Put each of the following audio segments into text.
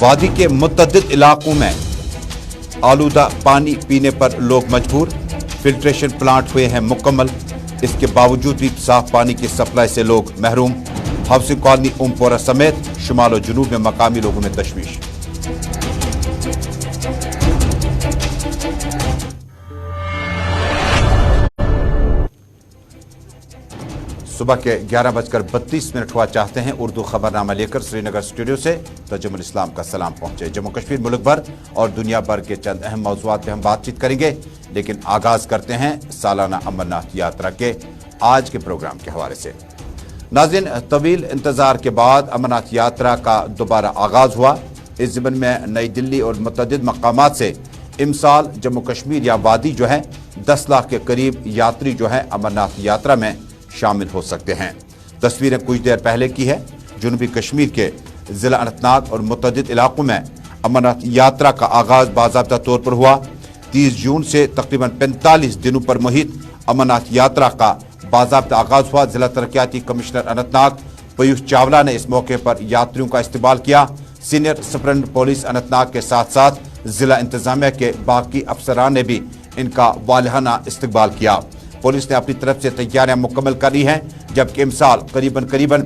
वादी के मुतअद्दिद इलाकों में आलूदा पानी पीने पर लोग मजबूर, फिल्ट्रेशन प्लांट हुए हैं मुकम्मल, इसके बावजूद भी साफ पानी की सप्लाई से लोग महरूम। हाउसिंग कॉलोनी ओमपोरा समेत शुमाल और जनूब में मकामी लोगों में तशवीश। सुबह के 11:32 हुआ। चाहते हैं उर्दू खबरनामा लेकर श्रीनगर स्टूडियो से तर्जुमल इस्लाम का सलाम पहुंचे। जम्मू कश्मीर, मुल्क भर और दुनिया भर के चंद अहम मौज़ूआत पे हम बातचीत करेंगे, लेकिन आगाज करते हैं सालाना अमरनाथ यात्रा के आज के प्रोग्राम के हवाले से। नाज़रीन, तवील इंतजार के बाद अमरनाथ यात्रा का दोबारा आगाज हुआ। इस ज़िम्न में नई दिल्ली और मुतअद्दिद मकामात से इमसाल जम्मू कश्मीर या वादी जो है 10 लाख के करीब यात्री जो है अमरनाथ यात्रा में शामिल हो सकते हैं। तस्वीरें कुछ देर पहले की है। जनूबी कश्मीर के जिला अनंतनाग और मुतअद्दिद इलाकों में अमरनाथ यात्रा का आगाज बाज़ाब्ता तौर पर हुआ। 30 जून से तकरीबन 45 दिनों पर मुहित अमरनाथ यात्रा का बाज़ाब्ता आगाज हुआ। जिला तरक्याती कमिश्नर अनंतनाग पीयूष चावला ने इस मौके पर यात्रियों का इस्तकबाल किया। सीनियर सुपरिटेंडेंट पुलिस अनंतनाग के साथ साथ जिला इंतजामिया के बाकी अफसरान ने भी इनका वालिहाना इस्तकबाल किया। पुलिस ने अपनी तरफ से तैयारियां मुकम्मल करी हैं, जबकि इमसाल करीबन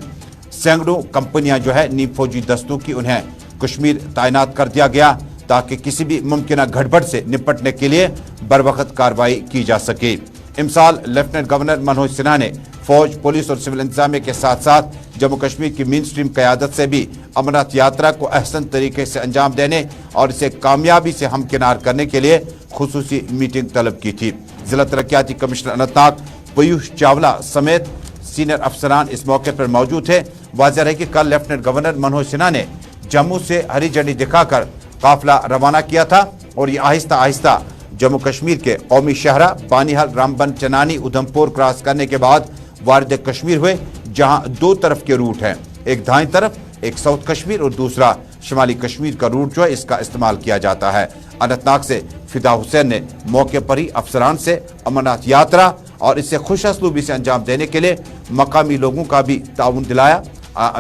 सैकड़ों कंपनियां जो है नीम फौजी दस्तों की उन्हें कश्मीर तैनात कर दिया गया, ताकि किसी भी मुमकिन गड़बड़ से निपटने के लिए बरवक्त कार्रवाई की जा सके। इमसाल लेफ्टिनेंट गवर्नर मनोज सिन्हा ने फौज, पुलिस और सिविल इंतजामिया के साथ साथ जम्मू कश्मीर की मेन स्ट्रीम क़यादत से भी अमरनाथ यात्रा को अहसन तरीके से अंजाम देने और इसे कामयाबी से हमकिनार करने के लिए खुसूसी मीटिंग तलब की थी। जिला तरक्याती कमिश्नर अनंतनाग पीयूष चावला समेत सीनियर अफसरान इस मौके पर मौजूद थे। वाज़ेह है कि कल लेफ्टिनेंट गवर्नर मनोज सिन्हा ने जम्मू से हरी झंडी दिखाकर काफिला रवाना किया था और ये आहिस्ता आहिस्ता जम्मू कश्मीर के कौमी शहरा बानीहाल, रामबन, चनानी, उधमपुर क्रॉस करने के बाद वारिद कश्मीर हुए, जहां 2 तरफ के रूट हैं, एक दाईं तरफ, एक साउथ कश्मीर और दूसरा शुमाली कश्मीर का रूट जो है इसका इस्तेमाल किया जाता है। अनंतनाग से फिदा हुसैन ने मौके पर ही अफसरान से अमरनाथ यात्रा और इसे खुश असलूबी से अंजाम देने के लिए मकामी लोगों का भी ताउन दिलाया।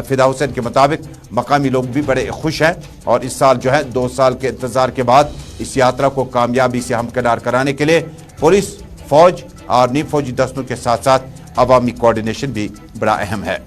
फिदा हुसैन के मुताबिक मकामी लोग भी बड़े खुश हैं और इस साल जो है 2 साल के इंतजार के बाद इस यात्रा को कामयाबी से हमकिनार कराने के लिए पुलिस, फौज और नीम फौजी दस्तों के साथ साथ अवामी कोऑर्डिनेशन भी बड़ा अहम है।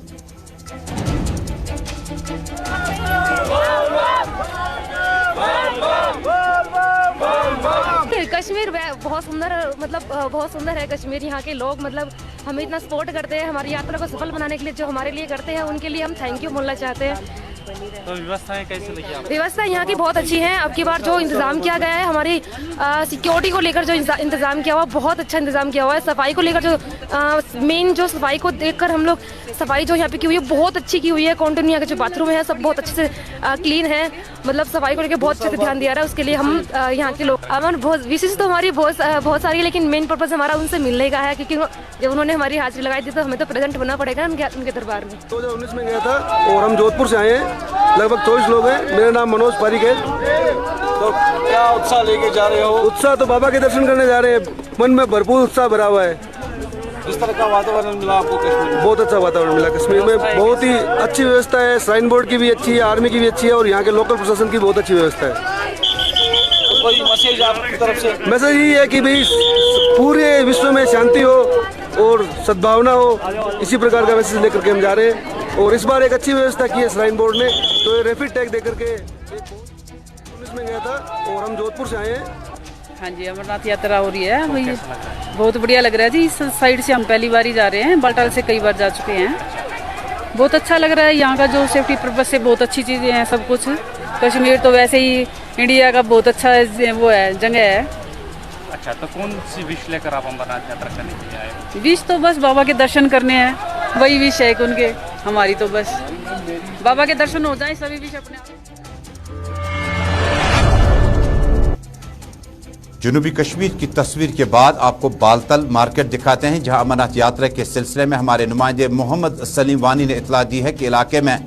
कश्मीर बहुत सुंदर, मतलब बहुत सुंदर है कश्मीर। यहाँ के लोग मतलब हमें इतना सपोर्ट करते हैं, हमारी यात्रा को सफल बनाने के लिए जो हमारे लिए करते हैं उनके लिए हम थैंक यू बोलना चाहते हैं। तो व्यवस्थाएं कैसे लगी आपको? व्यवस्था यहाँ की बहुत अच्छी है। अब की बार जो इंतजाम किया गया है, हमारी सिक्योरिटी को लेकर जो इंतजाम किया हुआ बहुत अच्छा इंतजाम किया हुआ है। सफाई को लेकर जो मेन जो सफाई को देखकर हम लोग सफाई जो यहाँ पे की हुई है बहुत अच्छी की हुई है। कॉन्टिन्यू यहाँ के जो बाथरूम है सब बहुत अच्छे से क्लीन है, मतलब सफाई को लेकर बहुत अच्छे से ध्यान दिया रहा है। उसके लिए हम यहाँ के लोग बहुत विशेष तो हमारी बहुत सारी है, लेकिन मेन पर्पज हमारा उनसे मिलने का है, क्योंकि जब उन्होंने हमारी हाजिरी लगाई थी तो हमें तो प्रेजेंट होना पड़ेगा उनके दरबार में। 2019 में गया था और हम जोधपुर से आए हैं, लगभग 24 लोग हैं। मेरा नाम मनोज पारिक है। तो क्या उत्साह लेके जा रहे हो? उत्साह तो बाबा के दर्शन करने जा रहे हैं, मन में भरपूर उत्साह भरा हुआ है। इस तरह का वातावरण मिला आपको कश्मीर में? बहुत अच्छा वातावरण मिला कश्मीर में, बहुत ही अच्छी व्यवस्था है। श्राइन बोर्ड की भी अच्छी है, आर्मी की भी अच्छी है और यहाँ के लोकल प्रशासन की बहुत अच्छी व्यवस्था है। तो कोई मैसेज आपकी तरफ से? मैसेज यही है कि भाई पूरे विश्व में शांति हो और सद्भावना हो, इसी प्रकार का मैसेज लेकर के हम जा रहे हैं। और इस बार एक अच्छी व्यवस्था की है श्राइन बोर्ड ने, तो रैपिड टैग देकर के में गया था और हम जोधपुर से आए हैं। हाँ जी, अमरनाथ यात्रा हो रही है, वही बहुत बढ़िया लग रहा है जी। इस साइड से हम पहली बार ही जा रहे हैं, बालटाल से कई बार जा चुके हैं। बहुत अच्छा लग रहा है, यहाँ का जो सेफ्टी पर्पज से बहुत अच्छी चीज़ें हैं सब कुछ। कश्मीर तो वैसे ही इंडिया का बहुत अच्छा वो है, जगह है। अच्छा, तो कौन सी विश लेकर आप अमरनाथ यात्रा करने के लिए आए? विश तो बस बाबा के दर्शन करने हैं, वही विश है उनके। हमारी तो बस बाबा के दर्शन हो जाए, सभी विश अपने आप। जनूबी कश्मीर की तस्वीर के बाद आपको बालतल मार्केट दिखाते हैं, जहां अमरनाथ यात्रा के सिलसिले में हमारे नुमाइंदे मोहम्मद सलीम वानी ने इतला दी है कि इलाके में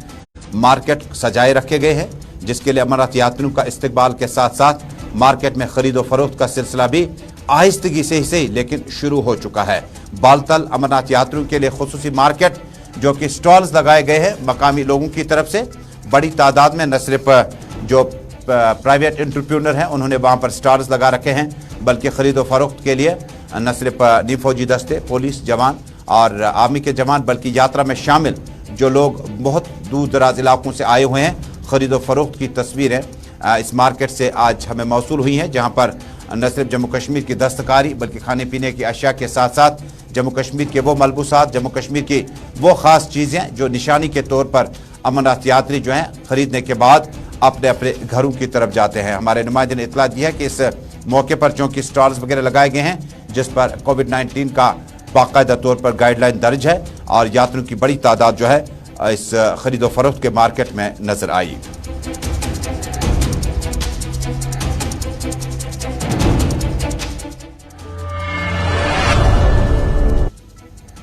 मार्केट सजाए रखे गए हैं, जिसके लिए अमरनाथ यात्रियों का इस्तकबाल के साथ साथ मार्केट में खरीदो फरोख्त का सिलसिला भी आहिस्तगी से ही सही लेकिन शुरू हो चुका है। बालतल अमरनाथ यात्रियों के लिए खुसूसी मार्केट, जो कि स्टॉल्स लगाए गए हैं मकामी लोगों की तरफ से, बड़ी तादाद में न सिर्फ जो प्राइवेट एंटरप्रेन्योर हैं उन्होंने वहाँ पर स्टॉल्स लगा रखे हैं, बल्कि खरीदो फरोख्त के लिए न सिर्फ फौजी दस्ते, पुलिस जवान और आर्मी के जवान, बल्कि यात्रा में शामिल जो लोग बहुत दूर दराज इलाकों से आए हुए हैं, खरीदो फरोख्त की तस्वीरें इस मार्केट से आज हमें मौसूल हुई हैं, जहाँ पर न सिर्फ जम्मू कश्मीर की दस्तकारी बल्कि खाने पीने की अशिया के साथ साथ जम्मू कश्मीर के वो मलबूसात, जम्मू कश्मीर की वो ख़ास चीज़ें जो निशानी के तौर पर अमरनाथ यात्री जो हैं खरीदने के बाद अपने अपने घरों की तरफ जाते हैं। हमारे नुमाइंदे ने इतला दी है कि इस मौके पर चूँकि स्टॉल्स वगैरह लगाए गए हैं जिस पर कोविड-19 का बाकायदा तौर पर गाइडलाइन दर्ज है और यात्रियों की बड़ी तादाद जो है इस खरीदो फरोख्त के मार्केट में नजर आई।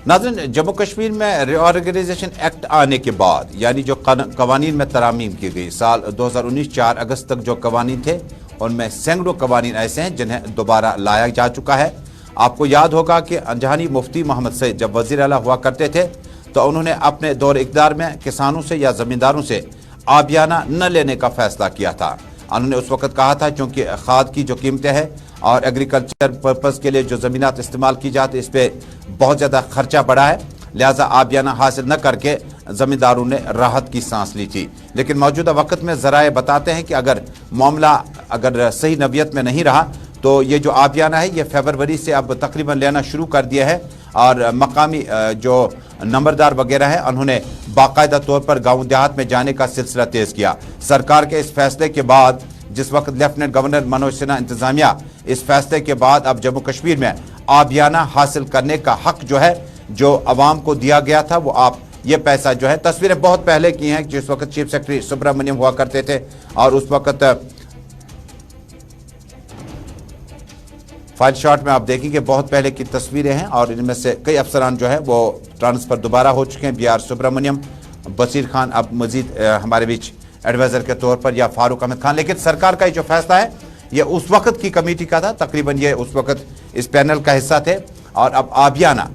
नाज़रीन, जम्मू कश्मीर में रीऑर्गेनाइजेशन एक्ट आने के बाद यानी जो कवानीन में तरामीम की गई साल 2019 4 अगस्त तक जो कवानीन थे उनमें सैकड़ों कवानीन ऐसे हैं जिन्हें दोबारा लाया जा चुका है। आपको याद होगा कि अनजहानी मुफ्ती मोहम्मद सईद जब वज़ीर आला हुआ करते थे तो उन्होंने अपने दौर इक़्तिदार में किसानों से या ज़मींदारों से आबियाना न लेने का फैसला किया था। उन्होंने उस वक्त कहा था क्योंकि खाद की जो कीमतें हैं और एग्रीकल्चर पर्पज़ के लिए जो ज़मीनात इस्तेमाल की जाती है इस पर बहुत ज़्यादा खर्चा बढ़ा है, लिहाजा आबियाना हासिल न करके ज़मींदारों ने राहत की सांस ली थी। लेकिन मौजूदा वक्त में ज़राए बताते हैं कि अगर मामला अगर सही नवियत में नहीं रहा तो ये जो आबियाना है ये फरवरी से अब तकरीबन लेना शुरू कर दिया है और मकामी जो नंबरदार वगैरह है उन्होंने बाकायदा तौर पर गाँव देहात में जाने का सिलसिला तेज़ किया। सरकार के इस फैसले के बाद जिस वक्त लेफ्टिनेंट गवर्नर मनोज सिन्हा इंतजामिया इस फैसले के बाद अब जम्मू कश्मीर में आबियाना हासिल करने का हक जो है जो अवाम को दिया गया था वो आप ये पैसा जो है, तस्वीरें बहुत पहले की हैं जिस वक्त चीफ सेक्रेटरी सुब्रमण्यम हुआ करते थे और उस वक्त फाइल शॉट में आप देखेंगे बहुत पहले की तस्वीरें हैं और इनमें से कई अफसरान जो है वो ट्रांसफ़र दोबारा हो चुके हैं। BR सुब्रमण्यम, बसीर खान अब मजीद हमारे बीच एडवाइज़र के तौर पर या फारूक अहमद खान। लेकिन सरकार का जो फैसला है ये उस वक्त की कमेटी का था, तकरीबन ये उस वक्त इस पैनल का हिस्सा थे और अब आबियाना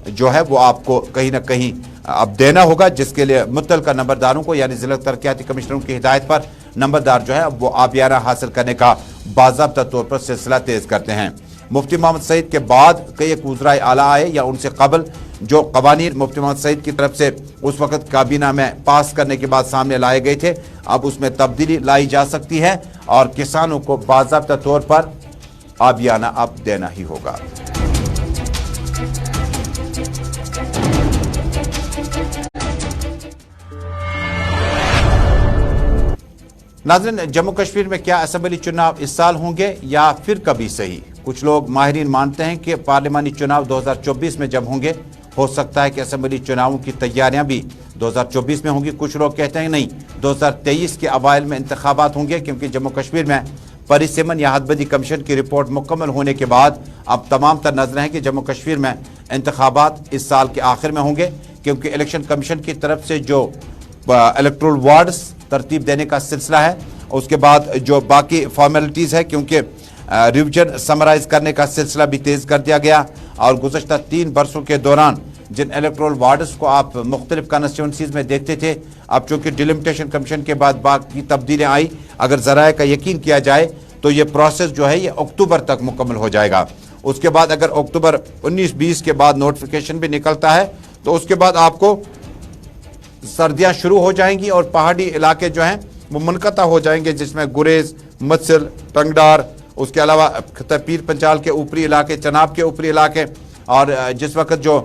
जो है वो आपको कहीं ना कहीं अब देना होगा, जिसके लिए मुतल्लिका नंबरदारों को यानी जिला तरक्याती कमिश्नरों की हिदायत पर नंबरदार जो है वो आबियाना हासिल करने का बाज़ाब्ता तौर पर सिलसिला तेज़ करते हैं। मुफ्ती मोहम्मद सईद के बाद कई एक वज़राए आला आए या उनसे कबल जो कवानीन मुफ्ती मोहम्मद सईद की तरफ से उस वक्त काबीना में पास करने के बाद सामने लाए गए थे, अब उसमें तब्दीली लाई जा सकती है और किसानों को बाज़ाब्ता तौर पर आबियाना अब देना ही होगा। नाज़रीन, जम्मू कश्मीर में क्या असेंबली चुनाव इस साल होंगे या फिर कभी सही? कुछ लोग माहिरीन मानते हैं कि पार्लिमानी चुनाव 2024 में जब होंगे हो सकता है कि असेंबली चुनावों की तैयारियां भी 2024 में होंगी। कुछ लोग कहते हैं नहीं, 2023 के अवाइल में इंतखाबात होंगे क्योंकि जम्मू कश्मीर में परिसीमन या हदबंदी कमीशन की रिपोर्ट मुकम्मल होने के बाद अब तमाम तर नजरें हैं कि जम्मू कश्मीर में इंतखाबात इस साल के आखिर में होंगे, क्योंकि इलेक्शन कमीशन की तरफ से जो इलेक्टोरल वार्ड्स तरतीब देने का सिलसिला है, उसके बाद जो बाकी फॉर्मेलिटीज़ है, क्योंकि रिविजन समराइज करने का सिलसिला भी तेज़ कर दिया गया और गुज़श्ता 3 बरसों के दौरान जिन इलेक्टोरल वार्ड्स को आप मुख्तलिफ कॉन्स्टिट्यूंसीज़ में देखते थे, अब चूँकि डिलिमिटेशन कमीशन के बाद बाकी तब्दीलियाँ आई, अगर ज़राए का यकीन किया जाए तो ये प्रोसेस जो है ये अक्टूबर तक मुकम्मल हो जाएगा। उसके बाद अगर अक्टूबर 19-20 के बाद नोटिफिकेशन भी निकलता है तो उसके बाद आपको सर्दियाँ शुरू हो जाएंगी और पहाड़ी इलाके जो हैं वो मुनक़ता हो जाएंगे, जिसमें गुरेज, मत्सिल, टंगडार, उसके अलावा पीर पंचाल के ऊपरी इलाके, चनाब के ऊपरी इलाके और जिस वक्त जो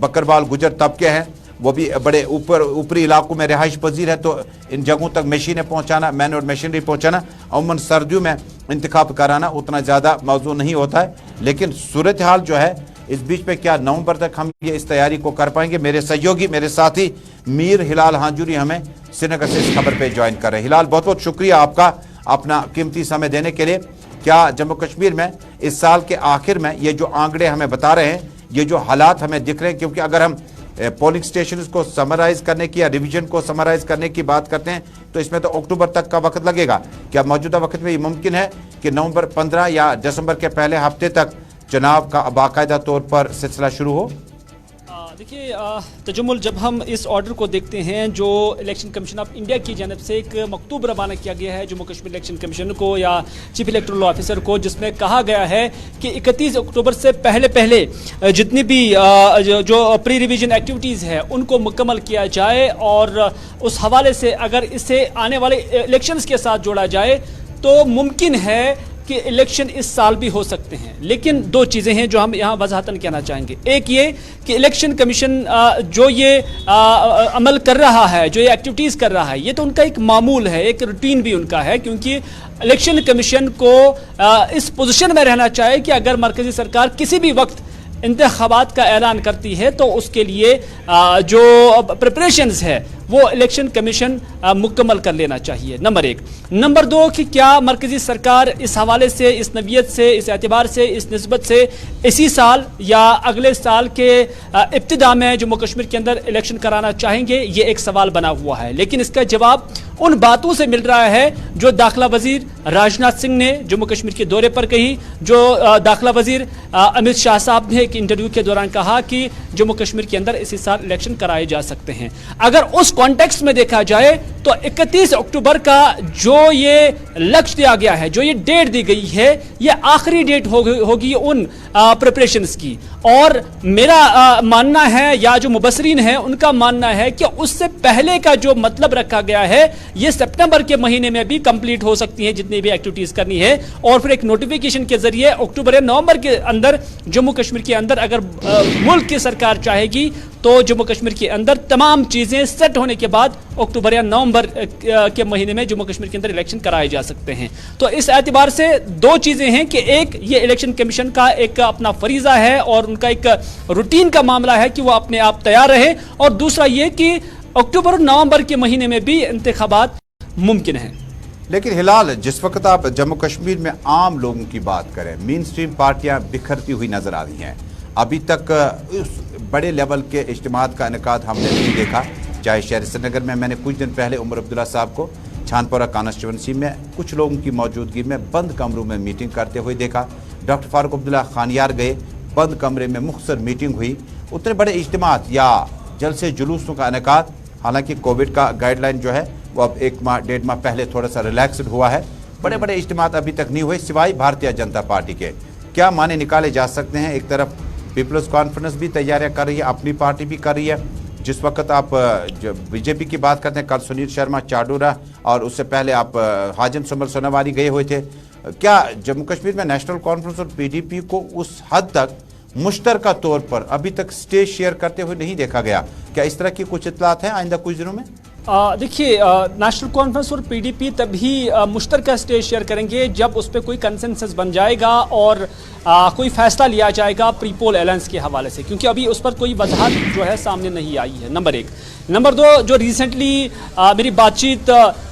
बकरवाल गुजर तबके हैं वो भी बड़े ऊपरी इलाकों में रिहाइश पजीर है, तो इन जगहों तक मशीनें पहुंचाना, मैन और मशीनरी पहुंचाना, अमूमन सर्दियों में इंतखाब कराना उतना ज़्यादा मौजू नहीं होता है। लेकिन सूरत हाल जो है इस बीच में क्या नवंबर तक हम ये इस तैयारी को कर पाएंगे? मेरे सहयोगी, मेरे साथी मीर हिलाल हांजूरी हमें श्रीनगर से इस खबर पे ज्वाइन कर रहे हैं। हिलाल, बहुत बहुत शुक्रिया आपका अपना कीमती समय देने के लिए। क्या जम्मू कश्मीर में इस साल के आखिर में ये जो आंकड़े हमें बता रहे हैं, ये जो हालात हमें दिख रहे हैं, क्योंकि अगर हम पोलिंग स्टेशन को समराइज करने की या रिवीजन को समराइज करने की बात करते हैं तो इसमें तो अक्टूबर तक का वक्त लगेगा, क्या मौजूदा वक्त में ये मुमकिन है कि नवंबर 15 या दिसंबर के पहले हफ्ते तक चुनाव का बाकायदा तौर पर सिलसिला शुरू हो? देखिए तजम्मुल, जब हम इस ऑर्डर को देखते हैं जो इलेक्शन कमीशन ऑफ इंडिया की जानब से एक मकतूब रवाना किया गया है जम्मू कश्मीर इलेक्शन कमीशन को या चीफ इलेक्टोरल ऑफिसर को, जिसमें कहा गया है कि 31 अक्टूबर से पहले जितनी भी जो प्री रिवीजन एक्टिविटीज़ है उनको मुकम्मल किया जाए, और उस हवाले से अगर इसे आने वाले इलेक्शंस के साथ जोड़ा जाए तो मुमकिन है कि इलेक्शन इस साल भी हो सकते हैं। लेकिन दो चीज़ें हैं जो हम यहाँ वजाहतन कहना चाहेंगे। एक ये कि इलेक्शन कमीशन जो ये अमल कर रहा है, जो ये एक्टिविटीज़ कर रहा है, ये तो उनका एक मामूल है, एक रूटीन भी उनका है, क्योंकि इलेक्शन कमीशन को इस पोजीशन में रहना चाहिए कि अगर मरकज़ी सरकार किसी भी वक्त इंतखाबात का ऐलान करती है तो उसके लिए जो प्रिपरेशंस है वो इलेक्शन कमीशन मुकम्मल कर लेना चाहिए, नंबर एक। नंबर दो कि क्या मरकज़ी सरकार इस हवाले से, इस नवियत से, इस एतबार से, इस निस्बत से इसी साल या अगले साल के इब्तिदा में जम्मू कश्मीर के अंदर इलेक्शन कराना चाहेंगे, ये एक सवाल बना हुआ है। लेकिन इसका जवाब उन बातों से मिल रहा है जो दाखिला वजीर राजनाथ सिंह ने जम्मू कश्मीर के दौरे पर कही, जो दाखिला वजीर अमित शाह साहब ने एक इंटरव्यू के दौरान कहा कि जम्मू कश्मीर के अंदर इसी साल इलेक्शन कराए जा सकते हैं। अगर उस कॉन्टेक्स्ट में देखा जाए तो 31 अक्टूबर का जो ये लक्ष्य दिया गया है, जो ये डेट दी गई है, ये आखिरी डेट होगी उन प्रिपरेशंस की। और मेरा मानना है या जो मुबसरीन है उनका मानना है कि उससे पहले का जो मतलब रखा गया है ये सितंबर के महीने में भी कंप्लीट हो सकती है जितनी भी एक्टिविटीज करनी है, और फिर एक नोटिफिकेशन के जरिए अक्टूबर या नवंबर के अंदर जम्मू कश्मीर के अंदर अगर मुल्क की सरकार चाहेगी तो जम्मू कश्मीर के अंदर तमाम चीजें सेट होने के बाद अक्टूबर या नवंबर के महीने में जम्मू कश्मीर के अंदर इलेक्शन कराए जा सकते हैं। तो इस एतबार से दो चीजें हैं कि एक ये इलेक्शन कमीशन का एक अपना फरीजा है और उनका एक रूटीन का मामला है कि वो अपने आप तैयार रहे, और दूसरा ये कि अक्टूबर और नवंबर के महीने में भी इंतखाबात मुमकिन है। लेकिन हिलाल, जिस वक्त आप जम्मू कश्मीर में आम लोगों की बात करें, मेन स्ट्रीम पार्टियां बिखरती हुई नजर आ रही हैं। अभी तक उस बड़े लेवल के इज्तिमात का इनेकाद हमने नहीं देखा, चाहे शहर श्रीनगर में मैंने कुछ दिन पहले उमर अब्दुल्ला साहब को छानपुरा कॉन्स्टिट्यूंसी में कुछ लोगों की मौजूदगी में बंद कमरों में मीटिंग करते हुए देखा। डॉक्टर फारूक अब्दुल्ला खानियार गए, बंद कमरे में मुख्तसर मीटिंग हुई। उतने बड़े इज्तिमात या जलसे जुलूसों का इनेकाद, हालांकि कोविड का गाइडलाइन जो है वो अब 1 माह 1.5 माह पहले थोड़ा सा रिलैक्सड हुआ है, बड़े बड़े इज्तिमात अभी तक नहीं हुए सिवाय भारतीय जनता पार्टी के। क्या माने निकाले जा सकते हैं? एक तरफ पीपल्स कॉन्फ्रेंस भी तैयारियां कर रही है, अपनी पार्टी भी कर रही है। जिस वक्त आप बीजेपी की बात करते हैं, कल सुनील शर्मा चाडूरा और उससे पहले आप हाजिम सुमर सोनावारी गए हुए थे। क्या जम्मू कश्मीर में नेशनल कॉन्फ्रेंस और पीडीपी को उस हद तक मुश्तरका तौर पर अभी तक स्टेज शेयर करते हुए नहीं देखा गया? क्या इस तरह की कुछ इत्तलात हैं आइंदा कुछ दिनों में? देखिए, नेशनल कॉन्फ्रेंस और पीडीपी तभी मुश्तरका स्टेज शेयर करेंगे जब उस पर कोई कंसेंसस बन जाएगा और कोई फैसला लिया जाएगा प्री पोल अलायंस के हवाले से, क्योंकि अभी उस पर कोई वजाहत जो है सामने नहीं आई है, नंबर एक। नंबर दो, जो रिसेंटली मेरी बातचीत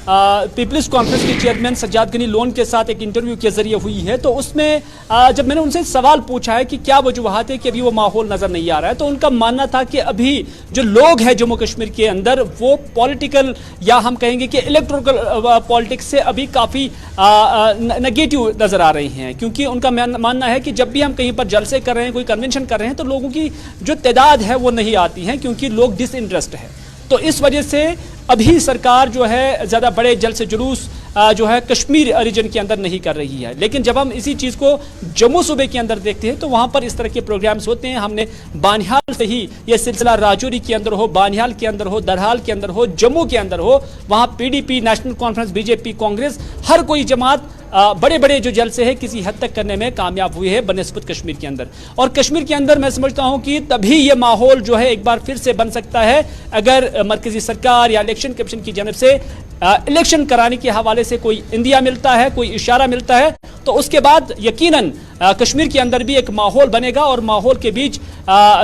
पीपल्स कॉन्फ्रेंस के चेयरमैन सज्जाद गनी लोन के साथ एक इंटरव्यू के जरिए हुई है, तो उसमें जब मैंने उनसे सवाल पूछा है कि क्या वजूहत है कि अभी वो माहौल नज़र नहीं आ रहा है, तो उनका मानना था कि अभी जो लोग हैं जम्मू कश्मीर के अंदर वो पॉलिटिकल या हम कहेंगे कि इलेक्टोरल पॉलिटिक्स से अभी काफ़ी नेगेटिव नज़र आ रही हैं, क्योंकि उनका मानना है कि जब भी हम कहीं पर जलसे कर रहे हैं, कोई कन्वेंशन कर रहे हैं, तो लोगों की जो तादाद है वो नहीं आती है, क्योंकि लोग डिसइंटरेस्ट है। तो इस वजह से अभी सरकार जो है ज़्यादा बड़े जलसे जुलूस जो है कश्मीर रीजन के अंदर नहीं कर रही है। लेकिन जब हम इसी चीज़ को जम्मू सूबे के अंदर देखते हैं तो वहाँ पर इस तरह के प्रोग्राम्स होते हैं। हमने बानिहाल से ही ये सिलसिला राजौरी के अंदर हो, बानिहाल के अंदर हो, दरहाल के अंदर हो, जम्मू के अंदर हो, वहाँ PDP, national conference, BJP, Congress, हर कोई जमात बड़े बड़े जो जलसे हैं किसी हद तक करने में कामयाब हुई है बनिस्बत कश्मीर के अंदर। और कश्मीर के अंदर मैं समझता हूँ कि तभी ये माहौल जो है एक बार फिर से बन सकता है अगर मरकजी सरकार या इलेक्शन कमीशन की जानब से इलेक्शन कराने के हवाले से कोई इंदिया मिलता है, कोई इशारा मिलता है, तो उसके बाद यकीनन कश्मीर के अंदर भी एक माहौल बनेगा और माहौल के बीच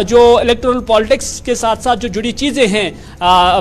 जो इलेक्टोरल पॉलिटिक्स के साथ साथ जो जुड़ी चीज़ें हैं,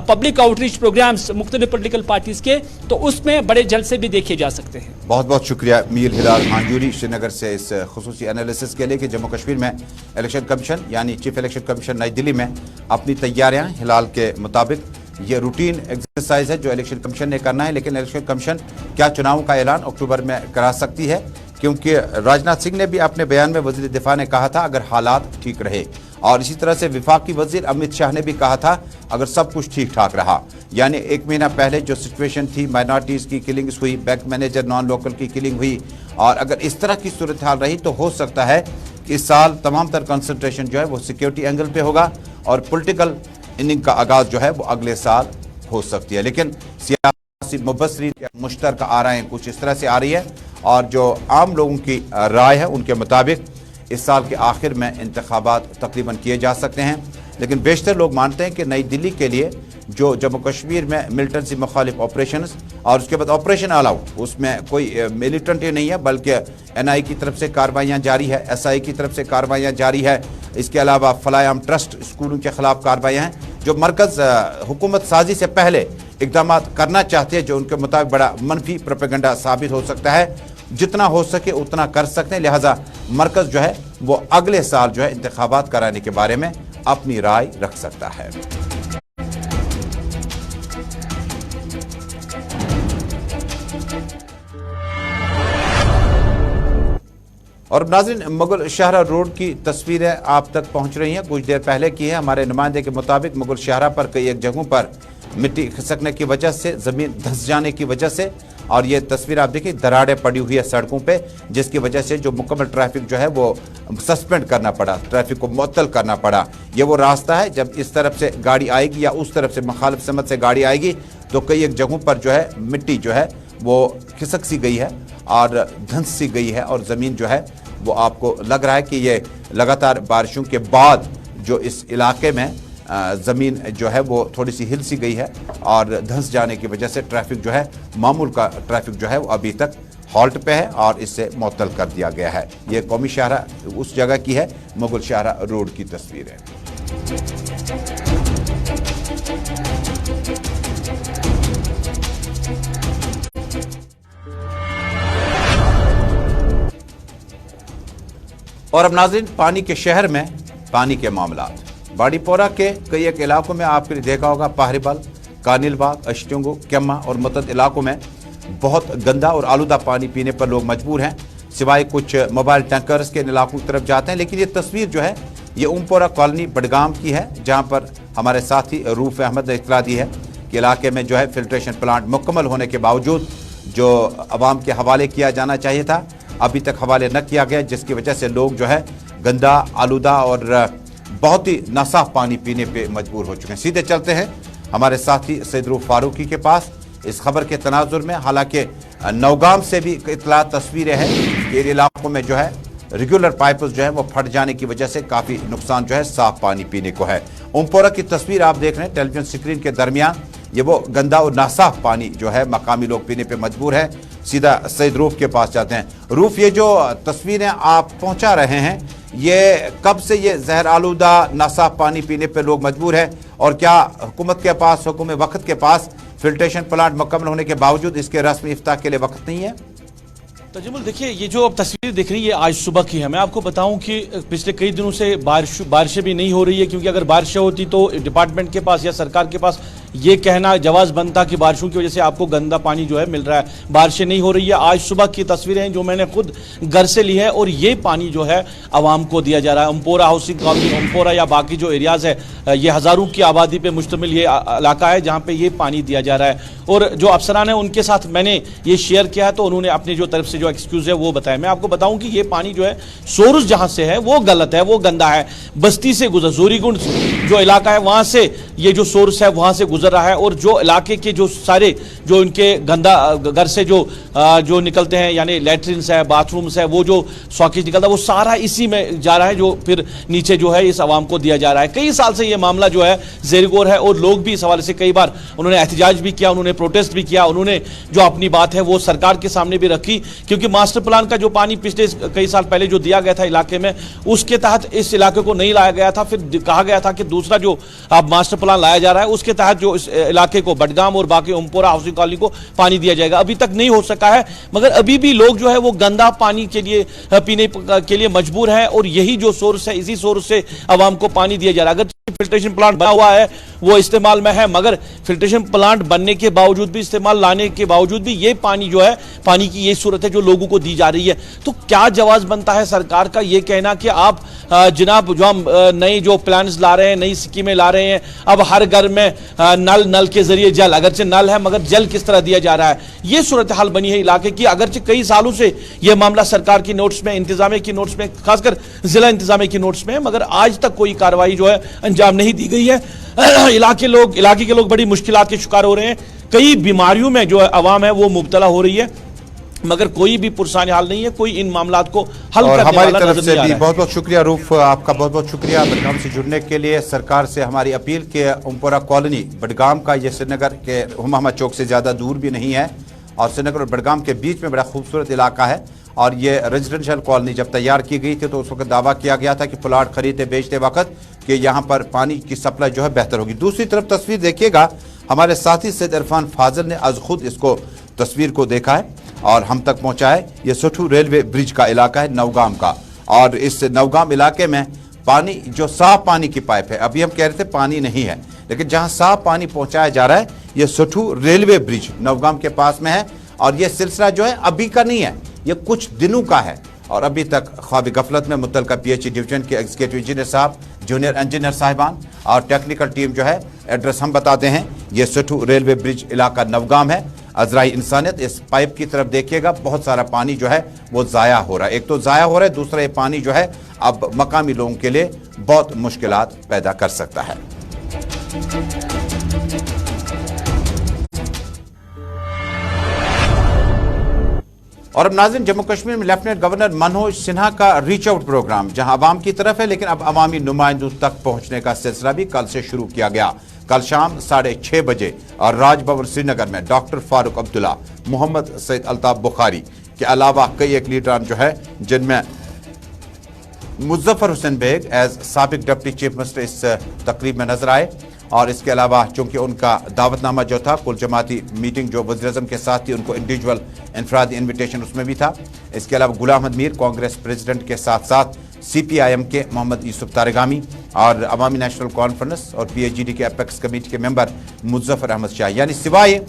पब्लिक आउटरीच प्रोग्राम्स मुख्तलिफ पॉलिटिकल पार्टीज के, तो उसमें बड़े जलसे भी देखे जा सकते हैं। बहुत बहुत शुक्रिया मीर हिलाल हांजूरी श्रीनगर से इस खुसूसी एनालिसिस के लिए कि जम्मू कश्मीर में इलेक्शन कमीशन यानी चीफ इलेक्शन कमीशन नई दिल्ली में अपनी तैयारियां हिलाल के मुताबिक ये रूटीन एक्सरसाइज है जो इलेक्शन कमीशन ने करना है। लेकिन इलेक्शन कमीशन क्या चुनाव का ऐलान अक्टूबर में करा सकती है? क्योंकि राजनाथ सिंह ने भी अपने बयान में वज़ीर दिफा ने कहा था अगर हालात ठीक रहे और इसी तरह से वफाकी वजीर अमित शाह ने भी कहा था अगर सब कुछ ठीक ठाक रहा, यानी 1 महीना पहले जो सिचुएशन थी, माइनॉरिटीज़ की किलिंग्स हुई, बैंक मैनेजर नॉन लोकल की किलिंग हुई, और अगर इस तरह की सूरत हाल रही तो हो सकता है कि इस साल तमाम तर कंसंट्रेशन जो है वो सिक्योरिटी एंगल पे होगा और पॉलिटिकल इनिंग का आगाज जो है वो अगले साल हो सकती है। लेकिन सियासी मुबस्सरीन मुश्तरका आराएं कुछ इस तरह से आ रही है और जो आम लोगों की राय है उनके मुताबिक इस साल के आखिर में इंतखाबात तकरीबन किए जा सकते हैं। लेकिन बेशतर लोग मानते हैं कि नई दिल्ली के लिए जो जम्मू कश्मीर में मिलिटेंसी मुखालिफ ऑपरेशन और उसके बाद ऑपरेशन ऑल आउट, उसमें कोई मिलिटेंट ही नहीं है बल्कि NI की तरफ से कार्रवाइयाँ जारी है, SI की तरफ से कार्रवाइयाँ जारी है। इसके अलावा फलायाम ट्रस्ट स्कूलों के खिलाफ कार्रवाइयाँ हैं जो मरकज़ हुकूमत साजी से पहले इकदाम करना चाहते हैं, जो उनके मुताबिक बड़ा मनफी प्रोपेगेंडा साबित हो सकता है। जितना हो सके उतना कर सकते हैं, लिहाजा मरकज़ जो है वो अगले साल जो है इंतखाबात कराने के बारे में अपनी राय रख सकता है। और नाज़रीन, मुगल शाहरा रोड की तस्वीरें आप तक पहुंच रही हैं, कुछ देर पहले की है। हमारे नुमाइंदे के मुताबिक मुगल शाहरा पर कई एक जगहों पर मिट्टी खिसकने की वजह से, ज़मीन धंस जाने की वजह से, और ये तस्वीर आप देखिए दरारें पड़ी हुई है सड़कों पे, जिसकी वजह से जो मुकम्मल ट्रैफिक जो है वो सस्पेंड करना पड़ा, ट्रैफिक को मुअत्तल करना पड़ा। ये वो रास्ता है जब इस तरफ से गाड़ी आएगी या उस तरफ से मुखालिफ समत से गाड़ी आएगी तो कई एक जगहों पर जो है मिट्टी जो है वो खिसक सी गई है और धंस सी गई है और ज़मीन जो है वो आपको लग रहा है कि ये लगातार बारिशों के बाद जो इस इलाके में ज़मीन जो है वो थोड़ी सी हिल सी गई है और धंस जाने की वजह से ट्रैफिक जो है, मामूल का ट्रैफिक जो है वो अभी तक हॉल्ट पे है और इससे मुअत्तल कर दिया गया है। ये कौमी शाहरा उस जगह की है, मुगल शाहरा रोड की तस्वीर है। और अब नाज़रीन, पानी के शहर में पानी के मामलात, बाड़ीपोरा के कई एक इलाकों में आपने देखा होगा, पाहरीबल, कानिल बाग, अश्टुंगु, केम्मा और मतद इलाकों में बहुत गंदा और आलूदा पानी पीने पर लोग मजबूर हैं, सिवाय कुछ मोबाइल टैंकर्स के इन इलाकों की तरफ जाते हैं। लेकिन ये तस्वीर जो है ये उमपोरा कॉलोनी बडगाम की है, जहाँ पर हमारे साथी रूफ अहमद ने इत्तला दी है कि इलाके में जो है फिल्ट्रेशन प्लांट मुकम्मल होने के बावजूद जो अवाम के हवाले किया जाना चाहिए था अभी तक हवाले न किया गया, जिसकी वजह से लोग जो है गंदा, आलूदा और बहुत ही नासाफ पानी पीने पे मजबूर हो चुके हैं। सीधे चलते हैं हमारे साथी सैयद फारूकी के पास इस खबर के तनाजुर में। हालांकि नौगाम से भी इतला तस्वीरें हैं कि इन इलाकों में जो है रेगुलर पाइप्स जो है वो फट जाने की वजह से काफ़ी नुकसान जो है साफ पानी पीने को है। उमपोरा की तस्वीर आप देख रहे हैं टेलीविजन स्क्रीन के दरमियान, ये वो गंदा और नासाफ पानी जो है मकामी लोग पीने पे मजबूर है। सीधा सैयद रूफ के पास जाते हैं। रूफ, ये जो तस्वीरें आप पहुंचा रहे हैं ये कब से ये जहर आलूदा नासाफ पानी पीने पे लोग मजबूर है और क्या हुकूमत के पास, हुकूमत वक्त के पास फिल्ट्रेशन प्लांट मुकम्मल होने के बावजूद इसके रस्मी इफ्ताह के लिए वक्त नहीं है? तजमुल, देखिए ये जो अब तस्वीर दिख रही है आज सुबह की है। मैं आपको बताऊं कि पिछले कई दिनों से बारिशें भी नहीं हो रही है, क्योंकि अगर बारिशें होती तो डिपार्टमेंट के पास या सरकार के पास ये कहना जवाज बनता कि बारिशों की वजह से आपको गंदा पानी जो है मिल रहा है। बारिशें नहीं हो रही है। आज सुबह की तस्वीरें हैं जो मैंने खुद घर से ली है और ये पानी जो है आवाम को दिया जा रहा है। उमपोरा हाउसिंग कॉलोनी, उमपोरा या बाकी जो एरियाज है, ये हज़ारों की आबादी पे मुश्तमिल ये इलाका है जहाँ पे ये पानी दिया जा रहा है। और जो अफसरान है उनके साथ मैंने ये शेयर किया है तो उन्होंने अपनी जो तरफ से जो एक्सक्यूज़ है वो बताया। मैं आपको बताऊं कि ये पानी जो है सोर्स जहाँ से है वो गलत है, वो गंदा है। बस्ती से गुजर, जोरीगुंड जो इलाका है वहाँ से ये जो सोर्स है वहाँ से गुजर रहा है और जो इलाके के जो सारे जो इनके गंदा घर से जो निकलते हैं, यानी लैट्रिन्स है, बाथरूम्स है, वो जो सॉकेज निकलता है वो सारा इसी में जा रहा है, जो फिर नीचे जो है इस आवाम को दिया जा रहा है। कई साल से ये मामला जो है ज़ेर गौर है और लोग भी इस हवाले से कई बार उन्होंने एहतजाज भी किया, उन्होंने प्रोटेस्ट भी किया, उन्होंने जो अपनी बात है वो सरकार के सामने भी रखी। क्योंकि मास्टर प्लान का जो पानी पिछले कई साल पहले जो दिया गया था इलाके में, उसके तहत इस इलाके को नहीं लाया गया था। फिर कहा गया था कि दूसरा जो अब मास्टर प्लान लाया जा रहा है उसके तहत जो इस इलाके को, बडगाम और बाकी उमपोरा हाउसिंग कॉलोनी को पानी दिया जाएगा। अभी तक नहीं हो सका है, मगर अभी भी लोग जो है वो गंदा पानी के लिए पीने के लिए मजबूर है और यही जो सोर्स है, इसी सोर्स से आवाम को पानी दिया जा रहा है। अगर फिल्ट्रेशन प्लांट बना हुआ है वो इस्तेमाल में है, मगर फिल्ट्रेशन प्लांट बनने के बावजूद भी, इस्तेमाल लाने के बावजूद भी ये पानी जो है, पानी की ये सूरत है जो लोगों को दी जा रही है। तो क्या जवाब बनता है सरकार का ये कहना कि आप जनाब जो हम नई जो प्लान्स ला रहे हैं, नई स्कीमें ला रहे हैं, अब हर घर में नल के जरिए जल, अगरचे नल है मगर जल किस तरह दिया जा रहा है, ये सूरत हाल बनी है इलाके की। अगरचे कई सालों से ये मामला सरकार की नोट्स में, इंतजामिया की नोट्स में, खासकर जिला इंतजामिया की नोट्स में, मगर आज तक कोई कार्रवाई जो है अंजाम नहीं दी गई है। इलाके के लोग बड़ी मुश्किलात के शिकार हो रहे हैं, कई बीमारियों में जो है अवाम है वो मुब्तला हो रही है, मगर कोई भी पुरसानी हाल नहीं है, कोई इन मामलात को हल करने वाला हमारी तरफ नजर से नहीं आ भी रहा है। बहुत बहुत शुक्रिया रूफ, आपका बहुत बहुत शुक्रिया बडगाम से जुड़ने के लिए। सरकार से हमारी अपील के उमपुरा कॉलोनी बडगाम का ये श्रीनगर के हुमामा चौक से ज़्यादा दूर भी नहीं है और श्रीनगर और बडगाम के बीच में बड़ा खूबसूरत इलाका है। और ये रेजिडेंशियल कॉलोनी जब तैयार की गई थी तो उस वक्त दावा किया गया था कि प्लाट खरीदते बेचते वक्त कि यहाँ पर पानी की सप्लाई जो है बेहतर होगी। दूसरी तरफ तस्वीर देखिएगा, हमारे साथी सैयद इरफान फाजिल ने आज खुद इसको तस्वीर को देखा है और हम तक पहुँचा है। ये सुठू रेलवे ब्रिज का इलाका है नवगाम का, और इस नवगाम इलाके में पानी जो साफ पानी की पाइप है, अभी हम कह रहे थे पानी नहीं है, लेकिन जहाँ साफ पानी पहुँचाया जा रहा है ये सुठू रेलवे ब्रिज नवगाम के पास में है। और ये सिलसिला जो है अभी का नहीं है, ये कुछ दिनों का है और अभी तक ख्वाब गफलत में मुतलका PH डिवीजन के एग्जीक्यूटिव इंजीनियर साहब, जूनियर इंजीनियर साहिबान और टेक्निकल टीम जो है, एड्रेस हम बताते हैं, ये सुठू रेलवे ब्रिज इलाका नवगाम है। अजराई इंसानियत, इस पाइप की तरफ देखिएगा, बहुत सारा पानी जो है वो ज़ाया हो रहा है। एक तो ज़ाया हो रहा है, दूसरा ये पानी जो है अब मकामी लोगों के लिए बहुत मुश्किलात पैदा कर सकता है। और अब नाज़रीन, जम्मू कश्मीर में लेफ्टिनेंट गवर्नर मनोज सिन्हा का रीच आउट प्रोग्राम जहां अवाम की तरफ है, लेकिन अब अवामी नुमाइंदों तक पहुंचने का सिलसिला भी कल से शुरू किया गया। कल शाम 6:30 बजे और राजभवन श्रीनगर में डॉक्टर फारूक अब्दुल्ला, मोहम्मद सईद अल्ताफ बुखारी के अलावा कई एक लीडरान जो है, जिनमें मुजफ्फर हुसैन बेग एज साबिक डिप्टी चीफ मिनिस्टर इस तकरीब में नजर आए। और इसके अलावा चूंकि उनका दावतनामा जो था, कुल जमाती मीटिंग जो वज़ीर-ए-आज़म के साथ थी, उनको इंडिविजुअल इनफरादी इन्विटेशन उसमें भी था। इसके अलावा गुलाम अहमद मीर कांग्रेस प्रेसिडेंट के साथ साथ CPIM के मोहम्मद यूसुफ तारगामी और अवामी नेशनल कॉन्फ्रेंस और PHGD के एपेक्स कमेटी के मेंबर मुजफ्फर अहमद शाह, यानी सिवाय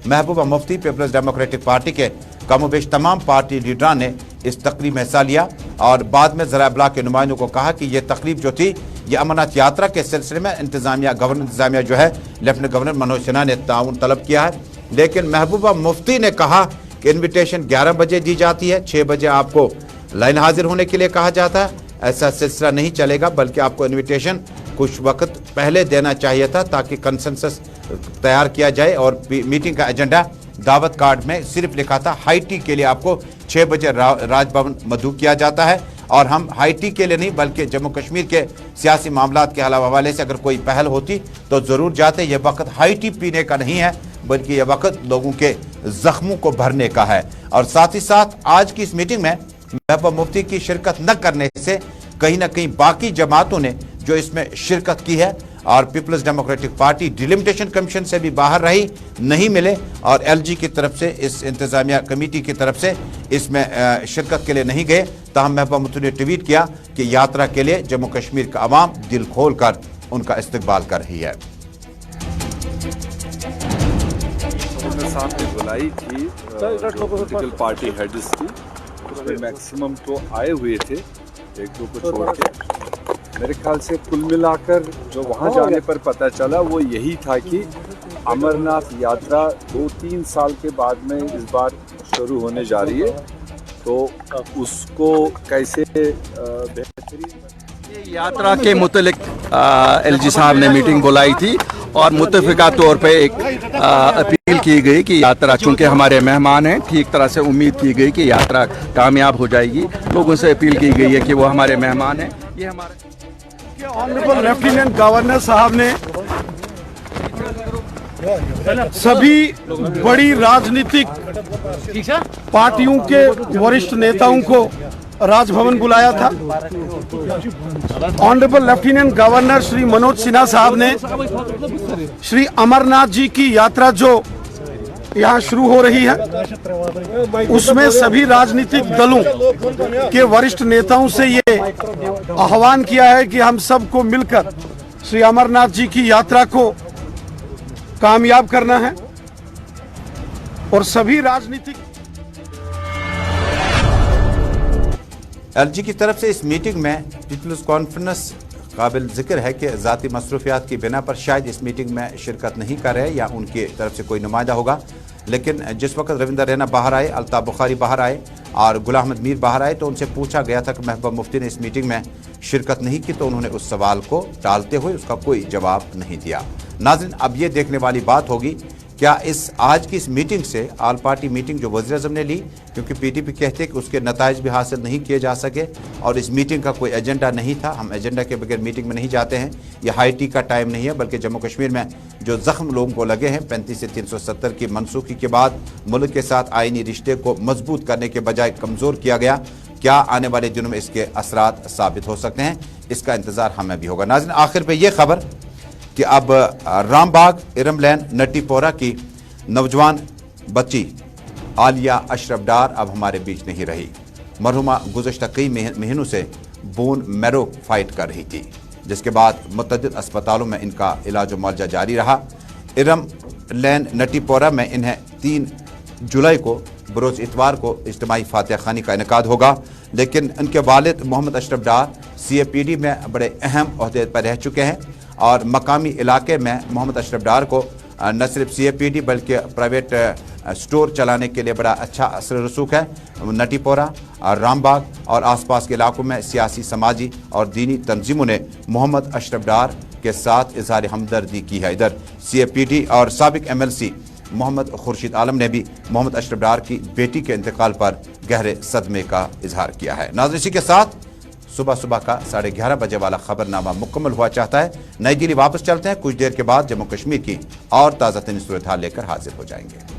Mehbooba Mufti peoples Democratic party के कमोबेश तमाम पार्टी लीडरान ने इस तकरीब में हिस्सा लिया। और बाद में ज़रा अबलाग के नुमाइंदों को कहा कि यह तकरीब जो थी ये अमरनाथ यात्रा के सिलसिले में गवर्नर इंतजामिया जो है, लेफ्टिनेंट गवर्नर मनोज सिन्हा ने ताउन तलब किया है, लेकिन महबूबा मुफ्ती ने कहा कि इन्विटेशन 11 बजे दी जाती है, 6 बजे आपको लाइन हाजिर होने के लिए कहा जाता है। ऐसा सिलसिला नहीं चलेगा, बल्कि आपको इन्विटेशन कुछ वक्त पहले देना चाहिए था ताकि कंसेंसस तैयार किया जाए। और मीटिंग का एजेंडा दावत कार्ड में सिर्फ लिखा था हाई टी के लिए आपको 6 बजे राजभवन मधु किया जाता है। और हम हाई टी के लिए नहीं बल्कि जम्मू कश्मीर के सियासी मामलात के हवाले से अगर कोई पहल होती तो ज़रूर जाते। ये वक्त हाई टी पीने का नहीं है, बल्कि ये वक्त लोगों के जख्मों को भरने का है। और साथ ही साथ आज की इस मीटिंग में महबूबा मुफ्ती की शिरकत न करने से कहीं ना कहीं बाकी जमातों ने जो इसमें शिरकत की है, और Peoples Democratic Party delimitation commission से भी बाहर रही, नहीं मिले, और LG की तरफ से, इस इंतजामिया कमेटी की तरफ से इसमें शिरकत के लिए नहीं गए। ताहम महबूबा मुफ्ती ने ट्वीट किया कि यात्रा के लिए जम्मू कश्मीर का अवाम दिल खोल कर उनका इस्तकबाल कर रही है। साहब ने बुलाई थी पॉलिटिकल पार्टी हेड्स की, उसमें मैक्सिमम तो आए हुए थे, 1-2 को छोड़ के। मेरे ख्याल से कुल मिलाकर जो वहाँ जाने पर पता चला वो यही था कि अमरनाथ यात्रा 2-3 साल के बाद में इस बार शुरू होने जा रही है, तो उसको कैसे बेहतरीन यात्रा के मुतलिक LG साहब ने मीटिंग बुलाई थी और मुत्तफ़िका तौर पे एक अपील की गई कि यात्रा, चूँकि हमारे मेहमान हैं, ठीक तरह से उम्मीद की गई कि यात्रा कामयाब हो जाएगी। लोगों से अपील की गई है कि वो हमारे मेहमान हैं। ये हमारे ऑनरेबल लेफ्टिनेंट गवर्नर साहब ने सभी बड़ी राजनीतिक पार्टियों के वरिष्ठ नेताओं को राजभवन बुलाया था। Honourable lieutenant governor Shri Manoj Sinha साहब ने श्री अमरनाथ जी की यात्रा जो यहाँ शुरू हो रही है, उसमें सभी राजनीतिक दलों के वरिष्ठ नेताओं से ये आह्वान किया है कि हम सबको मिलकर श्री अमरनाथ जी की यात्रा को कामयाब करना है और सभी राजनीतिक एलजी की तरफ से इस मीटिंग में पीपल्स कॉन्फ्रेंस काबिल जिक्र है कि ज़ाती मसरूफियात की बिना पर शायद इस मीटिंग में शिरकत नहीं कर रहे या उनकी तरफ से कोई नुमाइंदा होगा, लेकिन जिस वक्त रविंदर रैना बाहर आए, अल्ताफ बुखारी बाहर आए और गुलाम अहमद मीर बाहर आए तो उनसे पूछा गया था कि महबूबा मुफ्ती ने इस मीटिंग में शिरकत नहीं की, तो उन्होंने उस सवाल को टालते हुए उसका कोई जवाब नहीं दिया। नाज़रीन, अब ये देखने वाली बात होगी क्या इस आज की इस मीटिंग से आल पार्टी मीटिंग जो वज़ीर-ए-आज़म ने ली, क्योंकि पीडीपी कहते हैं कि उसके नताइज भी हासिल नहीं किए जा सके और इस मीटिंग का कोई एजेंडा नहीं था, हम एजेंडा के बगैर मीटिंग में नहीं जाते हैं, यह हाई टी का टाइम नहीं है, बल्कि जम्मू कश्मीर में जो ज़ख्म लोगों को लगे हैं 35 से 370 की मनसूखी के बाद मुल्क के साथ आइनी रिश्ते को मजबूत करने के बजाय कमज़ोर किया गया, क्या आने वाले दिनों में इसके असरात साबित हो सकते हैं, इसका इंतज़ार हमें भी होगा। नाज़रीन, आखिर पे ये खबर कि अब रामबाग इरम लैन नटीपोरा की नौजवान बच्ची आलिया अशरफ डार अब हमारे बीच नहीं रही। मरहुमा गुज़श्ता कई महीनों से बोन मैरो फाइट कर रही थी, जिसके बाद मुतअद्दिद अस्पतालों में इनका इलाज व मुआवजा जारी रहा। इरम लैन नटीपोरा में इन्हें 3 जुलाई को बरोज़ इतवार को इज्तिमाई फातिहा खानी का इनेकाद होगा, लेकिन उनके वालिद मोहम्मद अशरफ डार CAPD में बड़े अहम ओहदे पर रह चुके हैं और मकामी इलाके में मोहम्मद अशरफ डार को न सिर्फ CAPD बल्कि प्राइवेट स्टोर चलाने के लिए बड़ा अच्छा असर रसूख है। नटीपोरा और रामबाग और आसपास के इलाकों में सियासी, समाजी और दीनी तंजीमों ने मोहम्मद अशरफ डार के साथ इजहार हमदर्दी की है। इधर CAPD और साबिक MLC मोहम्मद खुर्शीद आलम ने भी मोहम्मद अशरफ डार की बेटी के इंतकाल पर गहरे सदमे का इजहार किया है। नाज़रीन, इसी के साथ सुबह सुबह का 11:30 बजे वाला खबरनामा मुकम्मल हुआ चाहता है। नई दिल्ली वापस चलते हैं, कुछ देर के बाद जम्मू कश्मीर की और ताज़ा तरीन सूरत हाल लेकर हाजिर हो जाएंगे।